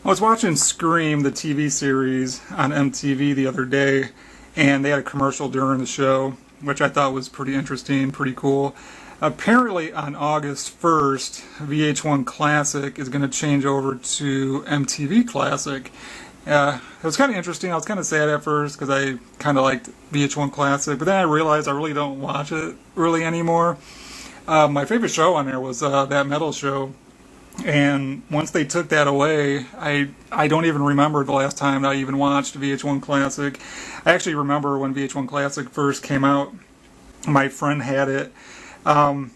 I was watching Scream, the TV series, on MTV the other day, and they had a commercial during the show, which I thought was pretty interesting, pretty cool. Apparently on August 1st, VH-1 Classic is going to change over to MTV Classic. It was kind of interesting. I was kind of sad at first because I kind of liked VH1 Classic, but then I realized I really don't watch it really anymore. My favorite show on there was that metal show, and once they took that away, I don't even remember the last time I even watched VH1 Classic. I actually remember when VH1 Classic first came out, my friend had it. I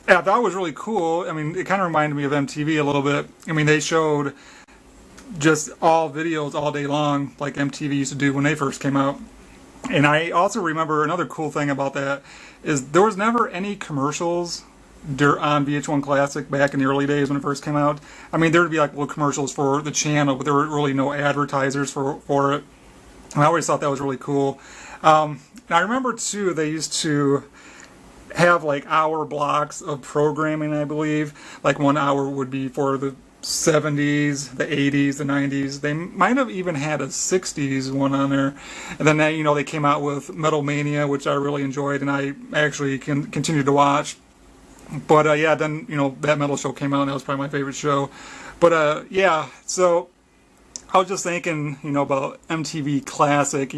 thought it was really cool. I mean, it kind of reminded me of MTV a little bit. I mean, they showed just all videos all day long, like MTV used to do when they first came out. And I also remember another cool thing about that is there was never any commercials on VH1 Classic back in the early days when it first came out. I mean, there would be like little commercials for the channel, but there were really no advertisers for it. And I always thought that was really cool. And I remember too, they used to have like hour blocks of programming, I believe. Like 1 hour would be for the 70s, the 80s, the 90s. They might have even had a 60s one on there. And then they came out with Metal Mania, which I really enjoyed, and I actually can continue to watch. But then that metal show came out, and that was probably my favorite show. But so I was just thinking, about MTV Classic,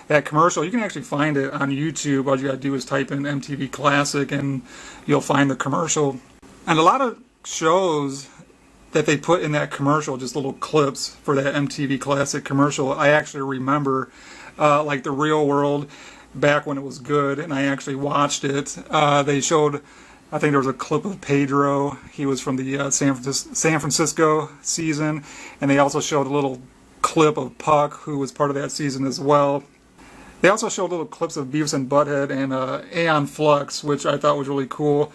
that commercial. You can actually find it on YouTube. All you gotta do is type in MTV Classic and you'll find the commercial. And a lot of shows that they put in that commercial, just little clips for that MTV Classic commercial, I actually remember, like The Real World, back when it was good, and I actually watched it. They showed, I think there was a clip of Pedro. He was from the San Francisco season, and they also showed a little clip of Puck, who was part of that season as well. They also showed little clips of Beavis and Butthead and Aeon Flux, which I thought was really cool.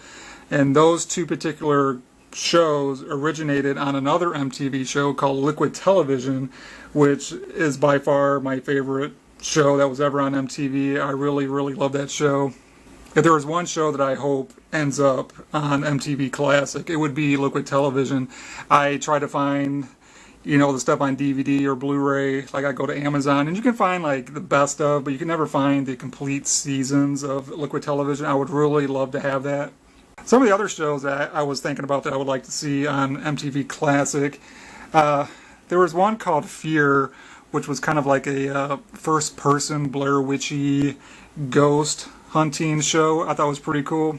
And those two particular shows originated on another MTV show called Liquid Television, which is by far my favorite show that was ever on MTV. I really, really love that show. If there was one show that I hope ends up on MTV Classic, it would be Liquid Television. I try to find, the stuff on DVD or Blu-ray. Like I go to Amazon, and you can find like the best of, but you can never find the complete seasons of Liquid Television. I would really love to have that. Some of the other shows that I was thinking about that I would like to see on MTV Classic, there was one called Fear, which was kind of like a first-person Blair Witchy ghost hunting show. I thought it was pretty cool.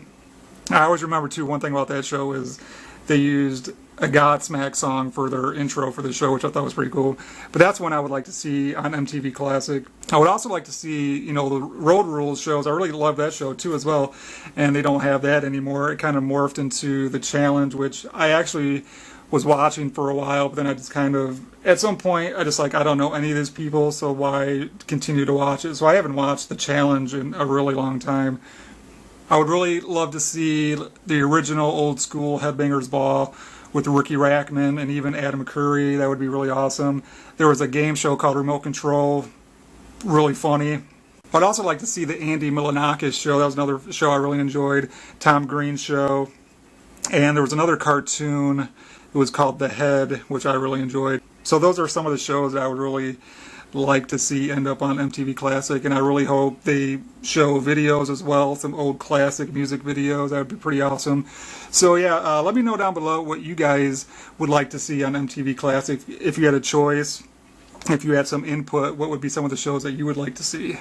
I always remember too, one thing about that show is they used a Godsmack song for their intro for the show, which I thought was pretty cool. But that's one I would like to see on MTV Classic. I would also like to see, the Road Rules shows. I really love that show too as well, and they don't have that anymore. It kind of morphed into The Challenge, which I actually was watching for a while, but then I just kind of, at some point, I don't know any of these people, so why continue to watch it? So I haven't watched The Challenge in a really long time. I would really love to see the original old school Headbangers Ball with Ricky Rackman and even Adam Curry. That would be really awesome. There was a game show called Remote Control, really funny. I'd also like to see the Andy Milonakis show. That was another show I really enjoyed. Tom Green's show. And there was another cartoon. It was called The Head, which I really enjoyed. So those are some of the shows that I would really like to see end up on MTV Classic, and I really hope they show videos as well, some old classic music videos. That would be pretty awesome. So let me know down below what you guys would like to see on MTV Classic. If you had a choice, if you had some input, what would be some of the shows that you would like to see?